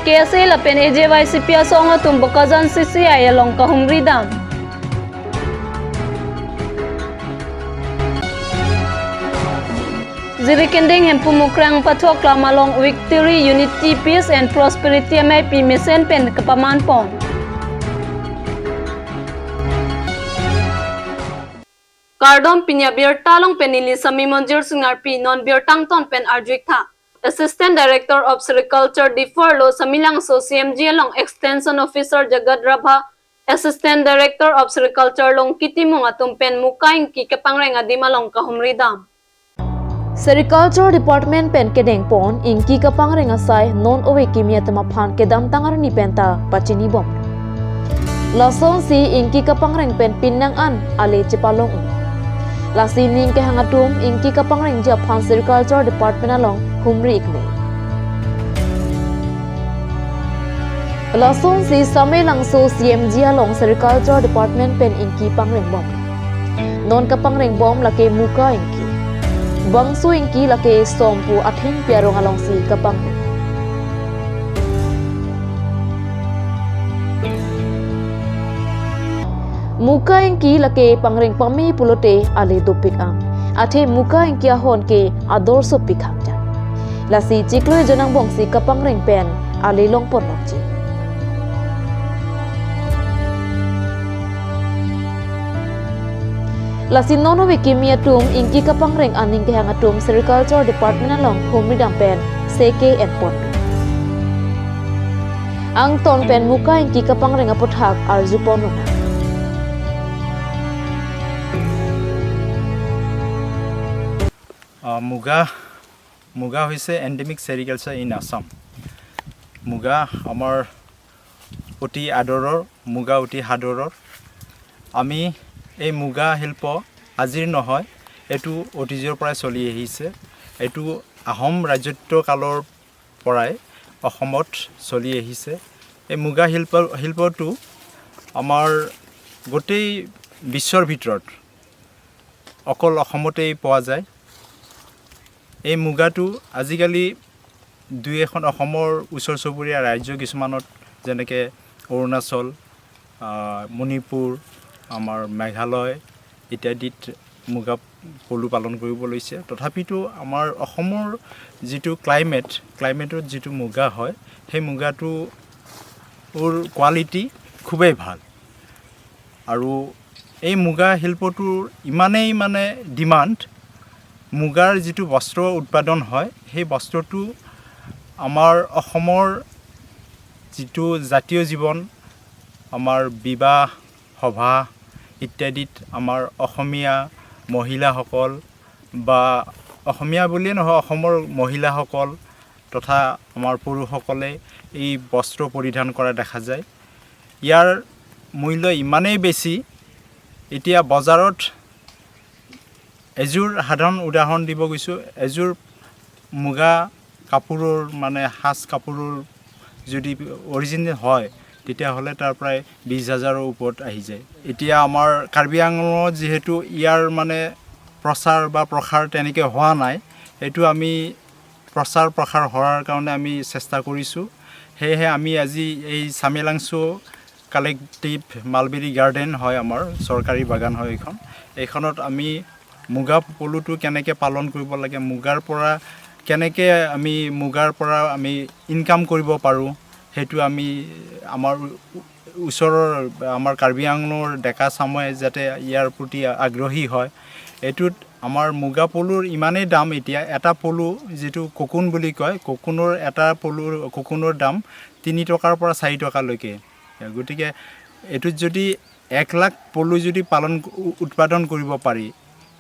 KSA lapen AJYCP asonga tumbakajan CCI along kahumri dam. Zirikending hempu mukrang patok lamalong Victory, Unity, Peace and Prosperity MIP mesen pen kepamanpon. Kardom pinya biar talong penili sami monjur sungar pi non biar tangton pen arjuik tha. Assistant Director of Sericulture Diforlo Samilang So CMG along Extension Officer Jagad Rabha, Assistant Director of Sericulture long kitimong atum pen mukaing ki kepangreng adimalong kahumridam. Sericulture Department pen kedeng pon ingki kepangreng asai non owe kimia temaphan kedam tangar ni penta pacini bom. Lason si ingki kepangreng pen pinang an ale cepalong. Lasining ke hangatum ingki kapangreng Japan Sericulture Department along humri ikme. Lason si samay langso CMG along Sericulture Department pen ingki pangreng bom. Non kapangreng bom lake muka ingki. Bangso ingki lake sompu athing piarong along si kapangreng. Muka ingki lake pangreng pami pulote ale dopik ang. Athe muka ingki ahon ke adorso pikhang jan. Lasi ciklo jonang bongsi kapangreng pen ale longpon lokji. Lasi nono wikimia tum ingki kapangreng aning ke hangatum Sericulture Department along humidam pen seke and pondu. Ang ton pen muka ingki kapangreng apothak arju ponona. মুগা হৈছে endemic সেৰিকালচাৰ in Assam. মুগা আমাৰ অতি আদৰৰ, মুগা অতি সাদৰৰ। আমি এই মুগা শিল্প আজিৰ নহয়, এইটো অতীজৰ পৰাই চলি আহিছে। এইটো আহোম ৰাজত্ব কালৰ পৰাই অসমত চলি আহিছে। এই মুগা শিল্পটো আমাৰ গোটেই বিশ্বৰ ভিতৰত অকল অসমতেই পোৱা যায়। এই মুগাটো আজিকালি দুই এখন অসমৰ ওচৰ চুবুৰীয়া ৰাজ্য কিছুমানত যেনেকৈ অৰুণাচল, মণিপুৰ, আমাৰ মেঘালয় ইত্যাদিত মুগা পলু পালন কৰিব লৈছে। তথাপিতো আমাৰ অসমৰ যিটো ক্লাইমেটত যিটো মুগা হয়, সেই মুগাটোৰ কোৱালিটি খুবেই ভাল। আৰু এই মুগা শিল্পটোৰ ইমানেই ডিমাণ্ড, মুগাৰ যিটো বস্ত্ৰ উৎপাদন হয়, সেই বস্ত্ৰটো আমাৰ অসমৰ যিটো জাতীয় জীৱন, আমাৰ বিবাহ সভা ইত্যাদিত আমাৰ অসমীয়া মহিলাসকল বা অসমীয়া বুলিয়ে নহয়, অসমৰ মহিলাসকল তথা আমাৰ পুৰুষসকলে এই বস্ত্ৰ পৰিধান কৰা দেখা যায়। ইয়াৰ মূল্য ইমানেই বেছি, এতিয়া বজাৰত এযোৰ সাধাৰণ উদাহৰণ দিব গৈছোঁ, এযোৰ মুগা কাপোৰৰ সাজ কাপোৰৰ যদি অৰিজিনেল হয়, তেতিয়াহ'লে তাৰ প্ৰায় 20,000ৰ ওপৰত আহি যায়। এতিয়া আমাৰ কাৰ্বি আংলঙত যিহেতু ইয়াৰ প্ৰচাৰ বা প্ৰসাৰ তেনেকৈ হোৱা নাই, এইটো আমি প্ৰচাৰ প্ৰসাৰ হোৱাৰ কাৰণে আমি চেষ্টা কৰিছোঁ। সেয়েহে আমি আজি এই চামেলাংছো কালেক্টিভ মালবেৰী গাৰ্ডেন হয়, আমাৰ চৰকাৰী বাগান হয় এইখনত আমি মুগা পলুটো কেনেকৈ পালন কৰিব লাগে, মুগাৰ পৰা আমি ইনকাম কৰিব পাৰোঁ, সেইটো আমি আমাৰ ওচৰৰ আমাৰ কাৰ্বি আংলঙৰ ডেকা চামে যাতে ইয়াৰ প্ৰতি আগ্ৰহী হয়। এইটোত আমাৰ মুগা পলুৰ ইমানেই দাম, এতিয়া এটা পলু যিটো কোকুন বুলি কয়, কোকুনৰ দাম 3 টকাৰ পৰা 4 টকালৈকে। গতিকে এইটোত যদি 1 লাখ পলু যদি উৎপাদন কৰিব পাৰি,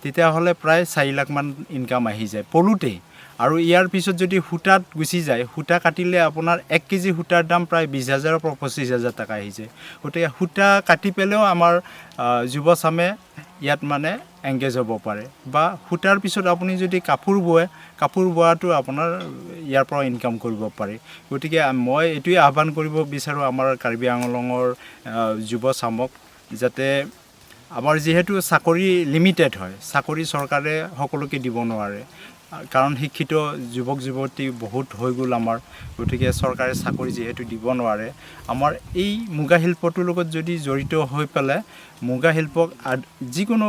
তেতিয়াহ'লে প্ৰায় 4 লাখ মান ইনকাম আহি যায় পলুতেই। আৰু ইয়াৰ পিছত যদি সূতাত গুচি যায়, সূতা কাটিলে আপোনাৰ 1 কেজি সূতাৰ দাম প্ৰায় 20,000ৰ পৰা 25,000 টকা আহি যায়। গতিকে সূতা কাটি পেলাইও আমাৰ যুৱচামে ইয়াত এংগেজ হ'ব পাৰে। বা সূতাৰ পিছত আপুনি যদি কাপোৰ বোৱাটো আপোনাৰ ইয়াৰ পৰা ইনকাম কৰিব পাৰে। গতিকে মই এইটোৱে আহ্বান কৰিব বিচাৰোঁ আমাৰ কাৰ্বি আংলঙৰ যুৱচামক, যাতে আমাৰ যিহেতু চাকৰি লিমিটেড হয়, চাকৰি চৰকাৰে সকলোকে দিব নোৱাৰে। কাৰণ শিক্ষিত যুৱক যুৱতী বহুত হৈ গ'ল আমাৰ, গতিকে চৰকাৰে চাকৰি যিহেতু দিব নোৱাৰে, আমাৰ এই মুগা শিল্পটোৰ লগত যদি জড়িত হৈ পেলাই মুগা শিল্পক যিকোনো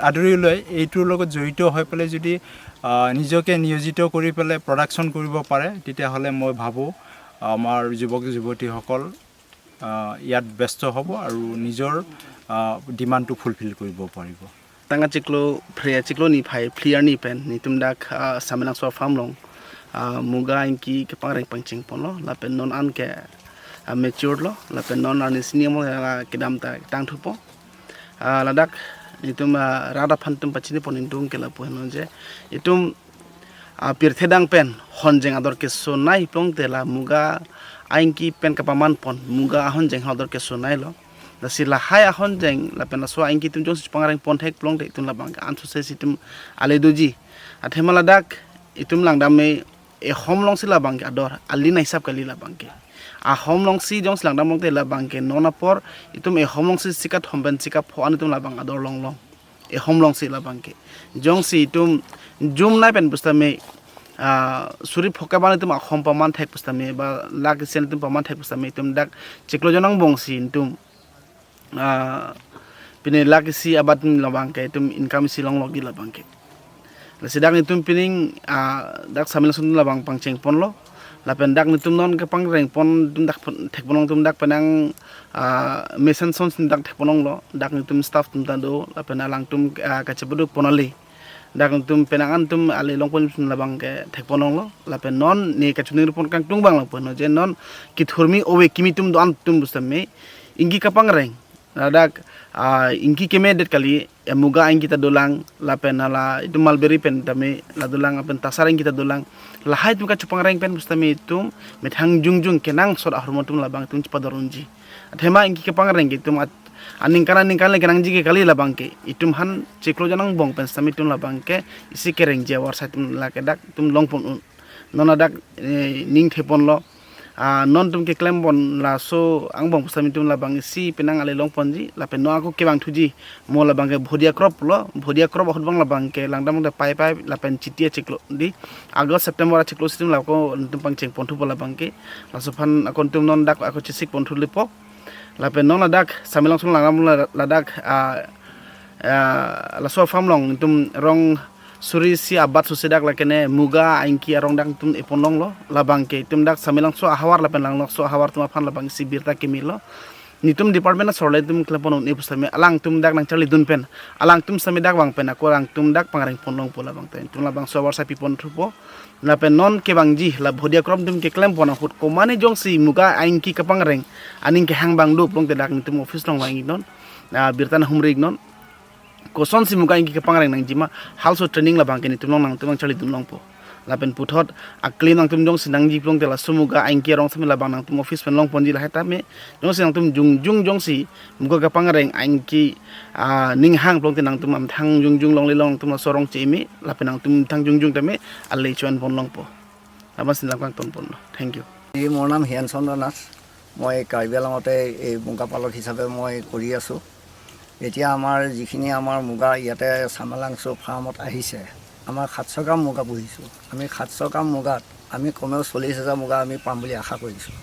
আদৰি লৈ এইটোৰ লগত জড়িত হৈ পেলাই যদি নিজকে নিয়োজিত কৰি পেলাই প্ৰডাকশ্যন কৰিব পাৰে, তেতিয়াহ'লে মই ভাবোঁ আমাৰ যুৱক যুৱতীসকল ইয়াত ব্যস্ত হ'ব আৰু নিজৰ ডিমাণ্ডটো ফুলফিল কৰিব পাৰিব। Tanga ciklo ni pai clear ni pen ni tum dak samenang so farm long muga inki ke pareng pancing pon lo la pen non an ke mature lo la pen non an sini mo ke dam ta tang thu po la dak ni tum rada phantum pachini pon indung ke la po no je itum pirthedang pen honjeng ador ke so nai plong te la muga ainki pen ka paman pon muga honjeng ador ke so nai lo nasi lahai ahon jeng la pen so ainki tum jong pangarang pon thek plong te tum la bang an so se situm ale doji athemala dak itum lang dam e homlong sila bang ador alina hisab kali la bang ke a homlong si jong lang dam te la bang ke nona por itum e homlong si sikat homben sikap pho an tum la bang ador long long e homlong si la bang ke jong si itum jum nai pen busta me suri phoka ban tum akhom paman thek busta me ba lag sen tum paman thek busta me tum dak chiklo jonang bong si tum pini lagi si abat labang ke tum income si long logi labang ke la sidang itum pining dak samil sun labang pangceng pon lo la pen dak nitum non ke pangreng pon tum dak thek ponong tum dak penang mission son dak thek ponong lo dak nitum staff tum tando la pen alang tum ka cebudu ponali dak nitum penangan tum ale long pon labang ke thek ponong lo la pen non ni ka chunir pon kang tung bang lo pon je non ki thurmi owe kimi tum do an tum busame inggi ka pangreng dak ingki kemedet kali muga ang kita dolang la pen la itu malberi pen tame la dolang apen tasareng kita dolang la hai tum ka chupang reng pen bustami tum methang jungjung kenang sod ahrumatum la bang tum chipadorunji athema ingki ke pangreng tum aning kana kenang ji ke kali la bang ke itum han cheklo janang bong pen sami tum la bang ke isi kereng je war sa tum la ke dak tum long pon nona dak ning thepon lo non tum ke klem bon la so ang bong sami tum la bang si penang ale long ponji la pen no aku ke bang thuji mo la bang ke bhodia crop hot bang la bang ke langdam da pai la pen chitia chiklo di August September chiklo sim la ko tum pang cheng pon thu la bang ke la so phan akon tum non dak ako chisik pon thu lipo la pen non la dak samilang sung langam la dak la so farm long tum rong suri si abat susedak la kene muga ainki arong dang tum iponong lo labang ke tum dak samilang so ahawar la pen lang so ahawar tum phan labang si birta kemilo nitum department na sorle tum klepon ni pusame alang tum dak nang charli dun pen alang tum sami dak bang pen akorang tum dak pangareng ponong pola bang ten tum labang so war sa pipon thupo la pen non ke bang ji la bhodia krom tum ke klem pona hut ko mane jong si muga ainki ka pangareng aning ke hang bang do plong te dak nitum office long wang non birta na humrig non koson si muga ingi ke pangreng nang jima halso training la bangke ni tumong nang tumang chali tumong po la pen puthot akli nang tum jong sinang ji plong tela sumuga ainki rong sami la bang nang tum office pen long ponji la heta me jong sinang tum jung jong si muga ka pangreng ainki ning hang plong te nang tum am thang jung long le long tum sorong chi mi la pen nang tum thang jung te me alei chuan pon long po ama sin lang ton pon thank you এই মোৰ নাম হিয়ান চন্দ্ৰ নাথ মই কাৰ্বি আংলঙতে এই মুগা পালক হিচাপে মই কৰি আছোঁ এতিয়া আমাৰ যিখিনি আমাৰ মুগা ইয়াতে চামালাংচু ফাৰ্মত আহিছে আমাৰ 700 গ্ৰাম মুগা পুহিছোঁ আমি 700 গ্ৰাম মুগাত আমি কমেও 40,000 মুগা আমি পাম বুলি আশা কৰিছোঁ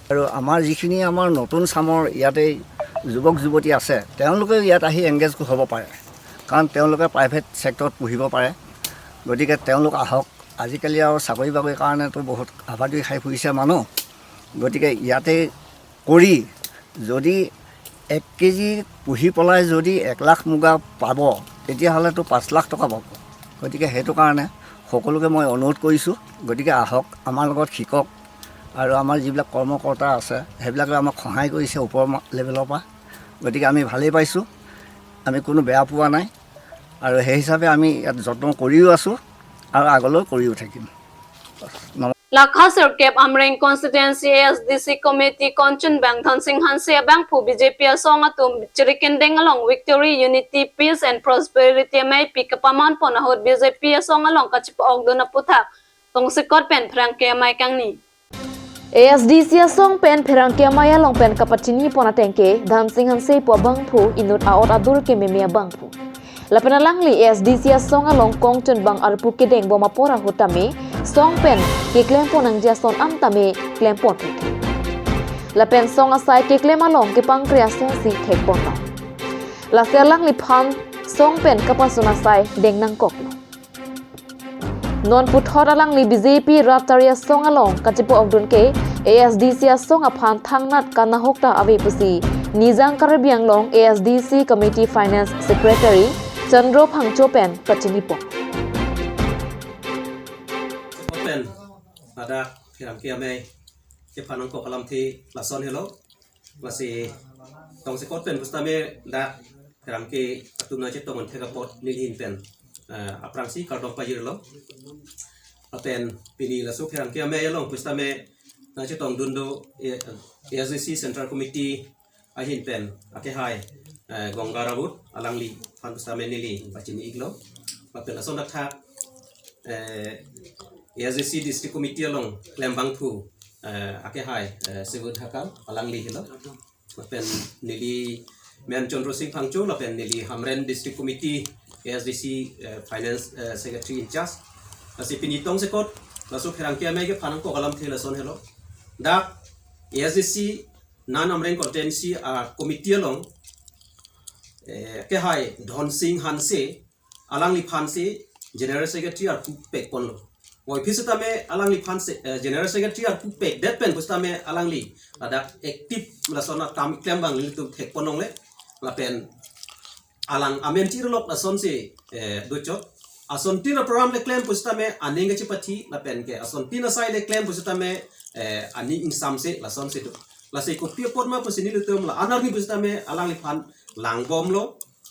আৰু আমাৰ যিখিনি আমাৰ নতুন চামৰ ইয়াতে যুৱক যুৱতী আছে তেওঁলোকে ইয়াত আহি এংগেজ হ'ব পাৰে কাৰণ তেওঁলোকে প্ৰাইভেট সেক্টৰত পুহিব পাৰে গতিকে তেওঁলোক আহক আজিকালি আৰু চাকৰি বাকৰিৰ কাৰণেতো বহুত আভাদি খাই ফুৰিছে মানুহ গতিকে ইয়াতে কৰি যদি 1 কেজি পুহি পলাই যদি 1 লাখ মুগা পাব তেতিয়াহ'লেতো 5 লাখ টকা পাব গতিকে সেইটো কাৰণে সকলোকে মই অনুৰোধ কৰিছোঁ গতিকে আহক আমাৰ লগত শিকক আৰু আমাৰ যিবিলাক কৰ্মকৰ্তা আছে সেইবিলাকে আমাক সহায় কৰিছে ওপৰ লেভেলৰ পৰা গতিকে আমি ভালেই পাইছোঁ আমি কোনো বেয়া পোৱা নাই আৰু সেই হিচাপে আমি ইয়াত যত্ন কৰিও আছোঁ আৰু আগলৈ কৰিও থাকিম Lakha Sirkep Amreng Constituency ASDC Committee Konchun Bang Thon Singh Hanse Bang Phu BJP Song Atum Chiriken Deng along Victory Unity Peace and Prosperity May Pick up Aman Ponahot BJP Song along Kachip Ogdona Puthak Tong Sikot Pen Franke Mai Kangni ASDC song pen Franke Maya long pen kapachini pona tengke Dham Singh Hanse po Bang Phu inut aot adur ke memia Bang Phu Lapen alangli ASDC song along kong chun bang arpu kedeng boma pora hotame song pen ke klempon ang jason amtame klempon. Lapen song asai ke klem along ke pangkria song si thekpon na. La selang li phan song pen kapasuna sai deng nang kok. Non puthor alang li BJP Raptaria song along katipo ogdun ke ASDC song aphan thangnat kana hokta ave pusi Nizang Karabiang long ASDC Committee Finance Secretary Chandro Phangcho pen pachinipo. Pen ada kiram kiamai ke panong ko kalam thi lason hello lasi tong se kot pen pustame da kiram ke atuna che tong thega pot nilhin pen aprangsi kardok pajir lo apen pini lasu kiram kiamai long pustame na che tong dundo ASDC Central Committee ahin pen ake hai gongarawut alangli pan pustame nili pachini iglo apen lason dakha ASDC District Committee along Lembang Thu ake hai Sewut Hakal alangli hilo lapen nili Men Chandro Singh Phangcho lapen nili Hamren District Committee ASDC Finance Secretary in charge lasi pinitong sekot lasu kherangkia mege phanang ko kalam thela son helo da ASDC nan Hamren Constituency committee along ke hai Dhon Singh Hanse alangli phanse General Secretary ar pek ponlo Woi pisutame alangli fanse General Secretary ar pupek dat pen pustame alangli ada aktif lasona kami klembang litum tek ponong le lapen alang amen tirolok lason se docot ason tina program le klem pustame aninga chipati lapen ke ason tina sai le klem pustame ani insam se lason se tu lase ko pia porma pusini litum la anarni pustame alangli fan langbom lo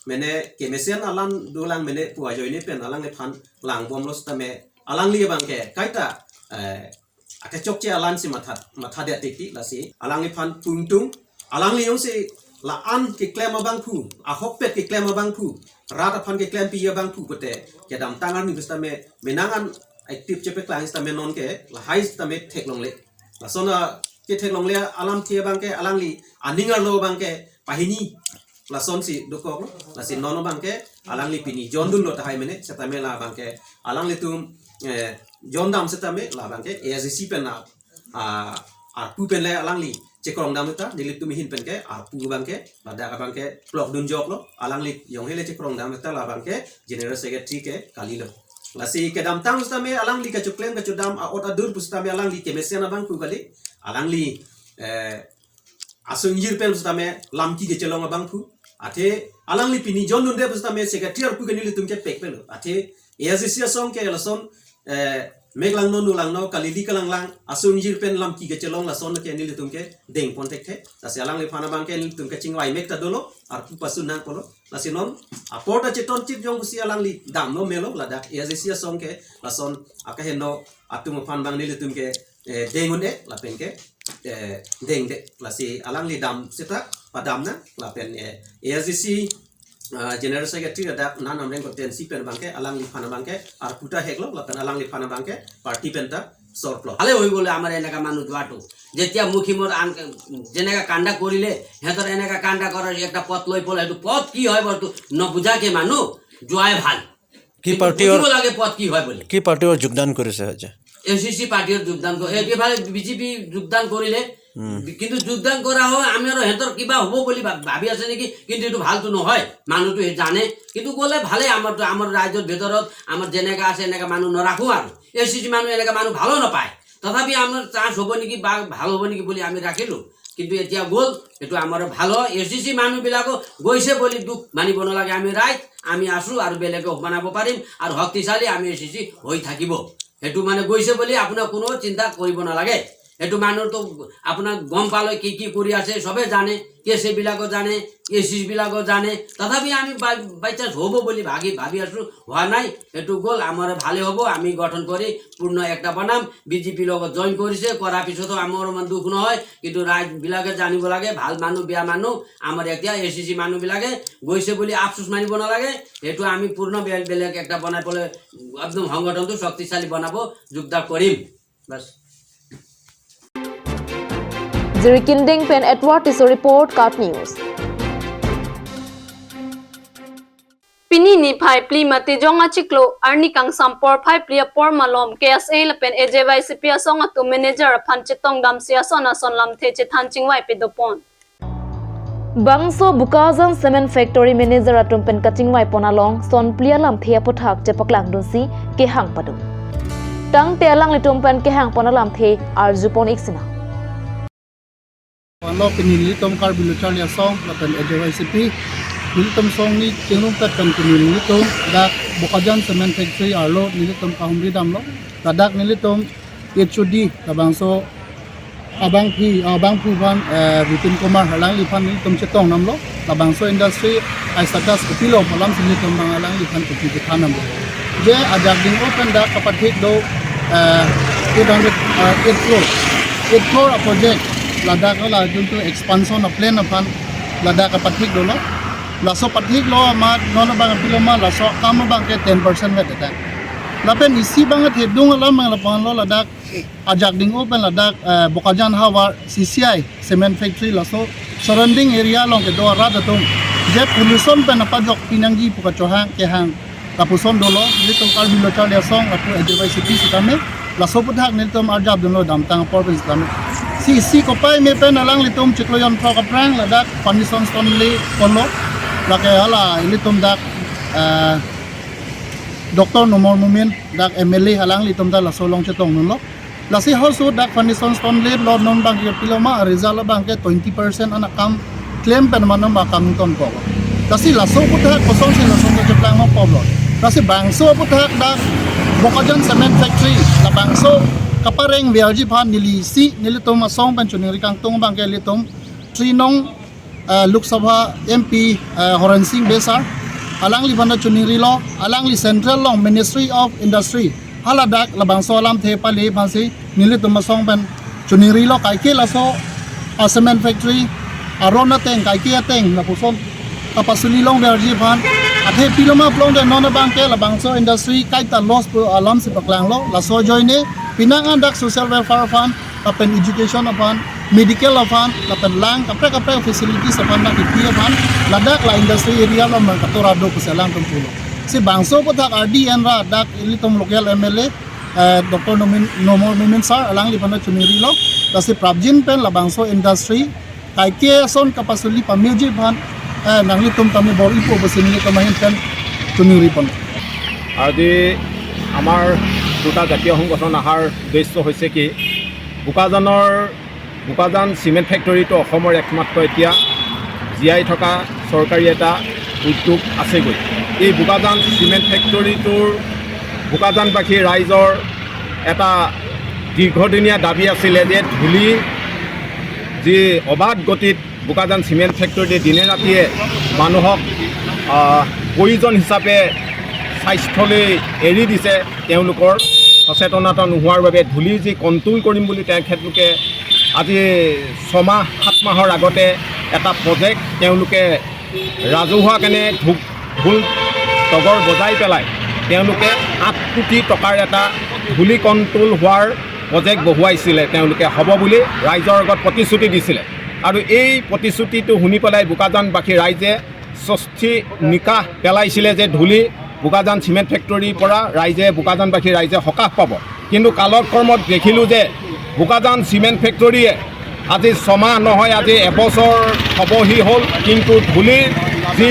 mene kemesian alang dulang mene puajo ini pen alangli fan langbom lo stame alang liya bangke kaita ake chokche alan si matha de tiki la si alang li phan pungtung alang li yong si la an ke klema bang phu a hokpet ke klema bang phu rata phan ke klem pi ya bang phu kote ke dam tangan ni gustame menangan aktif chepe klang stame non ke la hai stame theklong le la sona ke theklong le alam thia bangke alang li aningar lo bangke pahini la son si dokok la si nono bangke alang li pini jondun lo tahai mene setame la bangke alang li tum John dam setame la bangke ASDC pen pu pen le alangli cekrong dam ta nilit tumi hin pen ke pu bangke pada ka bangke plok dun jok lo alangli yong hele cekrong dam ta la bangke General Secretary ke kali lo la si ke dam tang setame alangli ka cuklem ka cudam ot adur pustame alangli ke mesian bang pu kali alangli asung yir pen setame lamki ke celong bang pu ate alangli pini John dun de pustame secretary pu ke nilit tum ke pek pelo ate ASDC song ke lason meglang no nulang no kalili kalang lang asun jir pen lam ki gecelong la son ke nil tum ke deng pontek the ta se alang le phana bang ke nil tum ke chingwai mek ta dolo ar pu pasun nang polo la sinon apota cheton chit jong si alang li dam no melo la dak ASDC song ke la son aka henno atum phan bang nil tum ke deng unde la pen ke deng de la si alang li dam seta padam na la pen ASDC General Secretary ada nan amreng kontensi pen bangke alang li phana bangke ar puta heklo lakan alang li phana bangke party penta sorplo ale hoi bole amar enaka manu dwatu jetia mukhi mor an jeneka kanda korile hetor enaka kanda korar ekta pot loi pole etu pot ki hoy bortu न বুঝা ke manu joy bhal কি পাৰ্টিৰ লাগে pot ki hoy bole কি পাৰ্টিৰ যোগদান কৰিছে আজি এসিসি পাৰ্টিৰ যোগদান এটি ভালে বিজেপি যোগদান কৰিলে কিন্তু যোগদান কৰা হয় আমি আৰু হেতৰ কিবা হ'ব বুলি ভাবি আছে নেকি কিন্তু এটো ভালটো নহয় মানুহটো জানে কিন্তু গলে ভালে আমাৰ ৰাজ্যৰ ভিতৰত আমাৰ জেনেকা আছে এনেকা মানুহ নৰাখো আৰু এসিসি মানুহ এনেকা মানুহ ভালো নাপায় তথাপি আমাৰ চান্স হ'ব নেকি বা ভাল হ'ব নেকি বুলি আমি ৰাখিলো কিন্তু এতিয়া গল এটো আমাৰ ভালো এসিসি মানুহ বিলাকো গৈছে বুলি দুখ মানিব নালাগে আমি ৰাইট আমি আসু আৰু বেলেগে বনাব পাৰিম আৰু শক্তিশালী আমি এসিসি হৈ থাকিব এটো মানে গৈছে বুলি আপোনাৰ কোনো চিন্তা কৰিব নালাগে এটো মানুহ তো আপোনাৰ গম পালে কি কৰি আছে সবে জানে কেসে বিলাকো জানে এসিস বিলাকো জানে তথাপি আমি বাইচান্স হ'ব বুলি ভাবি আছো হোৱা নাই এটো গল আমাৰ ভালে হ'ব আমি গঠন কৰি পূৰ্ণ একটা বনাম বিজেপি লগত জয়েন কৰিছে কৰা পিছতো আমাৰ মন দুখ নহয় কিন্তু ৰাইজ বিলাকে জানিব লাগে ভাল মানুহ বিয়া মানুহ আমাৰ এতিয়া এসিসি মানুহ বিলাকে গৈছে বুলি আফসোস মানিব নালাগে এটো আমি পূৰ্ণ বেলেগ একটা বনাই পলে একদম সংগঠনটো শক্তিশালী বনাব যোগদান কৰিম বাস Jirikinding pen Edward is a report Cut News. Pini ni phai pli mati jonga chiklo arni kang sampor phai pli por malom KSA lapen AJYCP songa tu manager phan chitong dam sia sona son lam the che than chingwai pe dopon. Bangso Bukazan Cement Factory Manager atum pen kachingwai ponalong son plialam thea pothak che paklang dunsi ke hang padu. Tang te alang litum pen ke hang ponalam the arjupon iksina. Lo pinilitom kar biluchar ya song lapen AJYCP nilitom song ni kinung pen pinilitom dak Bukazan Cement Factory arlo nilitom kahumri damlo tadak nilitom HOD tabangso abang pu ban Vipin Kumar halang lipan nilitom chetong namlo tabangso industry ay sakas kapilo malam nilitom mangalang lipan kupi namlo je ajak ding open dak kapathik do 8 crore project Ladakh la junto expansion of plan apan Ladakh pathik do lo laso pathik lo ma non bang piloma laso kam bang ke 10% met ta lapen isi bang the dung lam mang lapang lo Ladakh ajak ding open Ladakh Bukazan hawa CCI cement factory laso surrounding area long ke do ra da tung je pollution pen apajok pinanggi pukachohang ke hang tapuson dolo litong kar bilo chal ya song apu AJYCP sitame laso puthak niltom arjab dolo damtang province lame si kopai me pen alang litum chikloyon pro kaprang Ladakh condition stonely konlo lake hala litum dak Dr. Nomor Mumin dak MLA halang litum da lasolong chetong nulo lasi hosu dak condition stonely lo non bang ke piloma result bang ke 20% anak kam claim pen manam ba kam ton ko lasi laso puthak kosong si laso ke jeplang mo poblo lasi bangso puthak dak Bukazan Cement Factory la bangso kapareng VRG phan nili si nilitom asong pensioning rikang tung bang ke litom trinong Lok Sabha MP Horan Singh Besar alang li banda chuning rilo alang li Central Long Ministry of Industry haladak labang so alam the pali phansi nilitom asong pen chuning rilo kai ke laso cement factory arona teng kai ke teng la puson kapasuli long VRG phan athe piloma plong de non bang ke labang so industry kai ta loss pu alam si paklang lo la so joine pinangan dak social welfare fund kapen education fund medical fund kapen lang kapre facilities fund dak ipia fund Ladakh la industry area lo man katora do kusalang tumpulo si bangso pothak RDN ra dak ilitom local MLA Dr. Nomor Mumin sar alang li panda chuniri lo kasi prabjin pen la bangso industry kai ke son kapasuli pamilji fund nangli tum tami bor ipo basini kamahin pen chuniri pon আজি আমাৰ দুটা জাতীয় সংগঠন অহাৰ উদ্দেশ্য হৈছে কি Bokajan cement ফেক্টৰীটো অসমৰ একমাত্ৰ এতিয়া জীয়াই থকা চৰকাৰী এটা উদ্যোগ আছেগৈ এই বোকাজান চিমেণ্ট ফেক্টৰীটোৰ বোকাজানবাসী ৰাইজৰ এটা দীৰ্ঘদিনীয়া দাবী আছিলে যে ধূলি যি অবাধ গতিত বোকাজান চিমেণ্ট ফেক্টৰীয়ে দিনে ৰাতিয়ে মানুহক প্ৰয়োজন হিচাপে স্বাস্থ্যলৈ এৰি দিছে তেওঁলোকৰ সচেতনতা নোহোৱাৰ বাবে ধূলি যি কণ্ট্ৰল কৰিম বুলি তেখেতলোকে আজি 6 মাহ 7 মাহৰ আগতে এটা প্ৰজেক্ট তেওঁলোকে ৰাজহুৱা কেনে ঢোল তগৰ বজাই পেলাই তেওঁলোকে 8 কোটি টকাৰ এটা ধূলি কণ্ট্ৰল হোৱাৰ প্ৰজেক্ট বহুৱাইছিলে তেওঁলোকে হ'ব বুলি ৰাইজৰ আগত প্ৰতিশ্ৰুতি দিছিলে আৰু এই প্ৰতিশ্ৰুতিটো শুনি পেলাই বোকাজানবাসী ৰাইজে ষষ্ঠী নিকাহ পেলাইছিলে যে ধূলি বোকাজান চিমেণ্ট ফেক্টৰীৰ পৰা বোকাজানবাসী ৰাইজে সকাহ পাব কিন্তু কালক্ৰমত দেখিলোঁ যে বোকাজান চিমেণ্ট ফেক্টৰীয়ে আজি 6 মাহ নহয় আজি এবছৰ হ'বহি হ'ল কিন্তু ধূলিৰ যি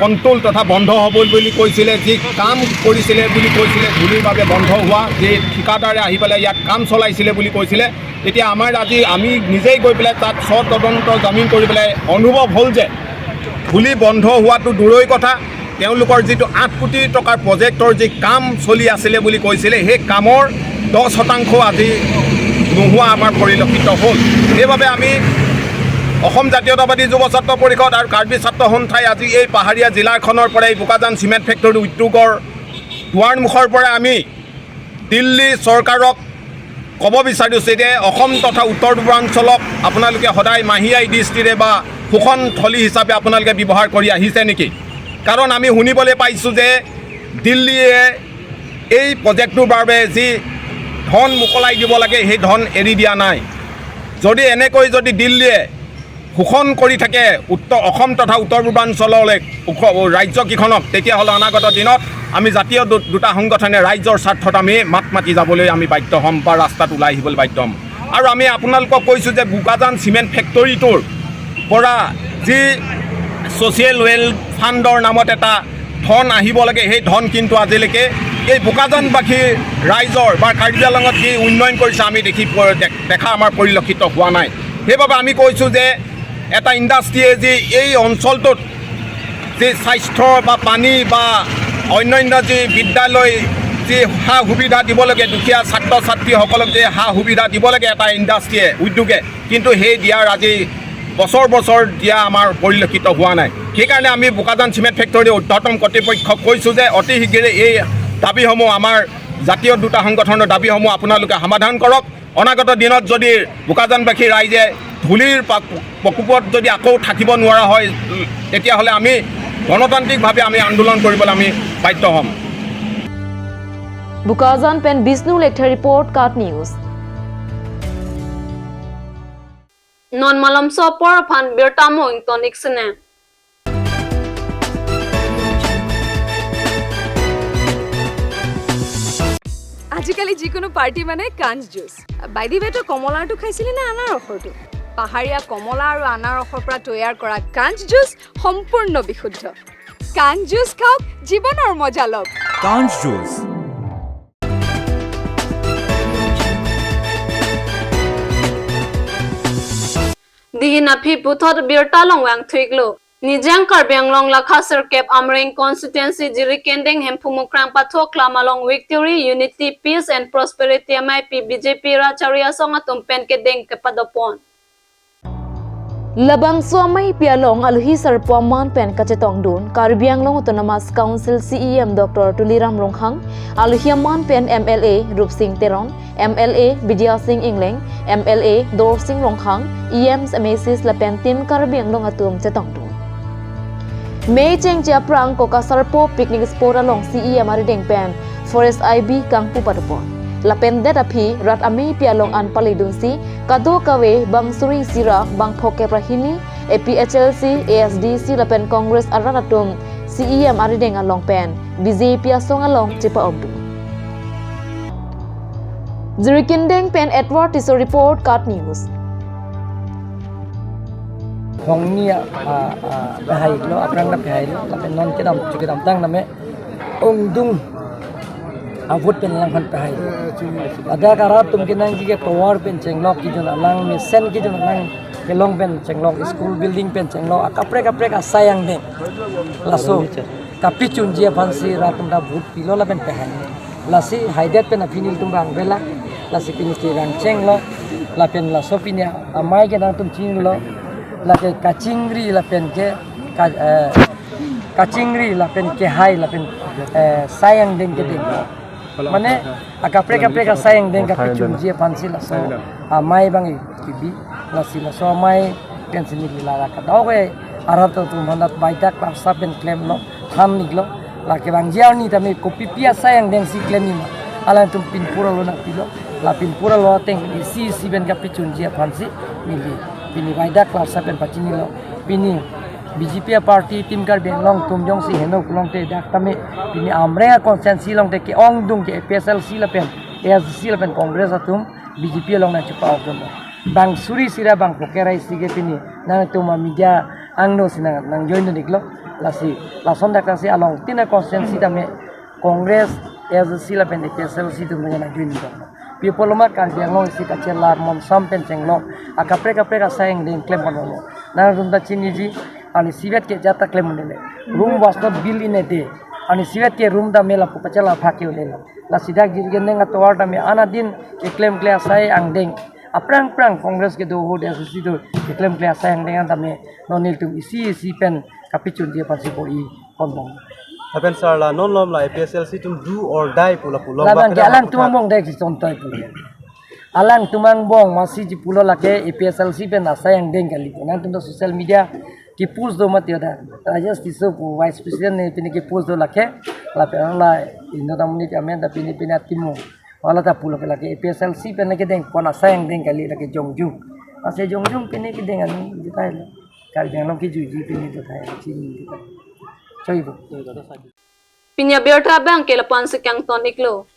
কণ্ট্ৰল তথা বন্ধ হ'ব বুলি কৈছিলে যি কাম কৰিছিলে বুলি কৈছিলে ধূলিৰ বাবে বন্ধ হোৱা যি ঠিকাদাৰে আহি পেলাই ইয়াত কাম চলাইছিলে বুলি কৈছিলে তেতিয়া আমাৰ আজি আমি নিজেই গৈ পেলাই তাত তদন্ত জামিন কৰি পেলাই অনুভৱ হ'ল যে ধূলি বন্ধ হোৱাটো দূৰৈ কথা তেওঁলোকৰ যিটো 8 কোটি টকাৰ প্ৰজেক্টৰ যি কাম চলি আছিলে বুলি কৈছিলে সেই কামৰ 10% আজি নোহোৱা আমাৰ পৰিলক্ষিত হ'ল সেইবাবে আমি অসম জাতীয়তাবাদী যুৱ ছাত্ৰ পৰিষদ আৰু কাৰ্বি ছাত্ৰ সন্থাই আজি এই পাহাৰীয়া জিলাখনৰ পৰা এই বোকাজান চিমেণ্ট ফেক্টৰী উদ্যোগৰ দুৱাৰমুখৰ পৰা আমি দিল্লী চৰকাৰক ক'ব বিচাৰিছোঁ যে অসম তথা উত্তৰ পূৰ্বাঞ্চলক আপোনালোকে সদায় মাহিয়াই দৃষ্টিৰে বা শোষণ থলী হিচাপে আপোনালোকে ব্যৱহাৰ কৰি আহিছে নেকি কাৰণ আমি শুনিবলৈ পাইছোঁ যে দিল্লীয়ে এই প্ৰজেক্টটোৰ বাবে যি ধন মোকলাই দিব লাগে সেই ধন এৰি দিয়া নাই যদি এনেকৈ যদি দিল্লীয়ে শোষণ কৰি থাকে অসম তথা উত্তৰ পূৰ্বাঞ্চললৈ ৰাজ্যকেইখনক, তেতিয়াহ'লে অনাগত দিনত আমি জাতীয় দুটা সংগঠনে ৰাইজৰ স্বাৰ্থত আমি মাত মাতি যাবলৈ আমি বাধ্য হ'ম বা ৰাস্তাত ওলাই আহিবলৈ বাধ্য হ'ম। আৰু আমি আপোনালোকক কৈছোঁ যে বোকাজান চিমেণ্ট ফেক্টৰীটোৰ পৰা যি ছ'চিয়েল ৱেল ফাণ্ডৰ নামত এটা ধন আহিব লাগে, সেই ধন কিন্তু আজিলৈকে এই বোকাজানবাসীৰ ৰাইজৰ বা কাৰ্বি আংলঙত যি উন্নয়ন কৰিছে আমি দেখা আমাৰ পৰিলক্ষিত হোৱা নাই। সেইবাবে আমি কৈছোঁ যে এটা ইণ্ডাষ্ট্ৰীয়ে যি এই অঞ্চলটোত যি স্বাস্থ্য বা পানী বা অন্যান্য যি বিদ্যালয় যি সা সুবিধা দিব লাগে, দুখীয়া ছাত্ৰ ছাত্ৰীসকলক যে সা সুবিধা দিব লাগে এটা ইণ্ডাষ্ট্ৰীয়ে উদ্যোগে, কিন্তু সেই দিয়াৰ আজি বছৰ দিয়া আমাৰ পৰিলক্ষিত হোৱা নাই। সেইকাৰণে আমি বোকাজান চিমেণ্ট ফেক্টৰীৰ ঊৰ্ধ্বতম কৰ্তৃপক্ষক কৈছোঁ যে অতি শীঘ্ৰে এই দাবীসমূহ, আমাৰ জাতীয় দুটা সংগঠনৰ দাবীসমূহ আপোনালোকে সমাধান কৰক। অনাগত দিনত যদি বোকাজানবাসী ৰাইজে ধূলিৰ প্ৰকোপত যদি আকৌ থাকিব নোৱাৰা হয়, তেতিয়াহ'লে আমি গণতান্ত্ৰিকভাৱে আমি আন্দোলন কৰিবলৈ আমি বাধ্য হ'ম। Bukajan pen Bisnu Lecter Report Kat News. Non malam sopor phan birtamo ington iksene. আজিকালি যিকোনো পাৰ্টি মানে কাঞ্চ জুচ। বাইদি বেটো কমলাটো খাইছিলি না আনাৰসৰটো? পাহাৰীয়া কমলা আৰু আনাৰসৰ পৰা তৈয়াৰ কৰা কাঞ্চ জুচ সম্পূৰ্ণ বিশুদ্ধ। কাঞ্চ জুচ খাওক, জীৱনৰ মজা লওক। কাঞ্চ juice Dihina phi puthot birtalong wang thuiglo. Nijang Karbianglong Lakha Serkep Amring Constituency Jirikending Hempumukrang Pathok Lamalong Victory Unity Peace and Prosperity MIP BJP Racharia Songatum Penkedeng Kepadopon. Labang suamai pialong aluhi sarpuaman pen kacetong dun Karbianglong Autonomous Council CEM Dr. Tuliram Ronghang aluhiaman pen MLA Rup Singh Teron MLA Bidya Singh Ingleng MLA Dor Singh Ronghang EMs Amasis Lapen Tim Karbianglong Atum Cetong dun Mei Cheng Chiaprang Koka Sarpo Picnic Spot along CEM Arideng Pen Forest IB Kangpu Padopon Lapen Detapi Rat Ami Pialong An Palidunsi Kado Kawe Bang Suri Sira Bang Phoke Prahini APHLC ASDC Lapen Congress Aranatum CEM Arideng Along Pen BJP Asong Along Chipa Obdu Jirikindeng Pen Edward Tiso Report Kat News Hongnia bahai lo aprang na bahai lo tapi non kita dang name ongdung avut pen lang han bahai ada karat tum kinang ki power pen chenglok ki jon alang me sen ki jon alang ke long pen chenglok school building pen chenglok kapre ka sayang de laso kapi chunjia phansi ratum da bhut pilo la pen bahai lasi haidet pen afinil tum bang bela lasi pin ki rang chenglo la pen laso pinya amai ke nang tum chin lo lapen kacingri lapen ke kacingri lapen ke hai lapen sayang deng ke deng mane akapre ka sayang deng ka pichunji pansi la so amai bangi kibi la sila so amai pensin ni la ka dawe arato tu mandat baitak pa saben claim lo tham niglo la ke bang jiao ni tami kopi pia sayang deng si claim ni ala tum pin pura lo na pilo la pin pura lo teng si ben ka pichunji pansi mili Pini Vaida Class 7 Pachini lo Pini BJP Party Tim Karbianglong Tumjong si Heno Kulong te dak tame Pini Amrea Consensi long te ke ong dung ke PSLC la pen ASC la pen Congress atum BJP long na chupa okon bang suri sira bang pokerai sige pini nang tuma media angno sinang nang join niklo lasi lason dak lasi along tina consensi tame Congress ASC la pen PSLC tum na join niklo people ma Karbianglong si kacelar mom sampen chenglong akapre ka sayang ding claim panolo na runda chiniji ani sivet ke jata claim nele room was not built in a day ani sivet ke room da mela pachala phakil lela la sida girgen nga towar da me ana din ke claim class sai ang ding aprang Congress ke do hod assisi do ke claim class sai ang ding da me nonil tum isi pen kapichun dia pasi ko I konbong Happen sir la non lom la PSLC tum do or die pula Labang alang tumang dek contoh itu alang tumang bong masih di pulau lake PSLC pen sayang deng kali nanti untuk sosial media ki post do mat yoda aja stiso vice president ne pini ki post do lake la pen la indo tamuni amen da pini atimu wala ta pulau lake PSLC pen lake deng kona sayang deng kali lake jongju Masih jong-jong pini ki dengan kita lo. Karbiang lo ki juji pini to thai chini kita. Coy bo. Pinya Berta Bang Kelapan Sikyang Ton Iklo.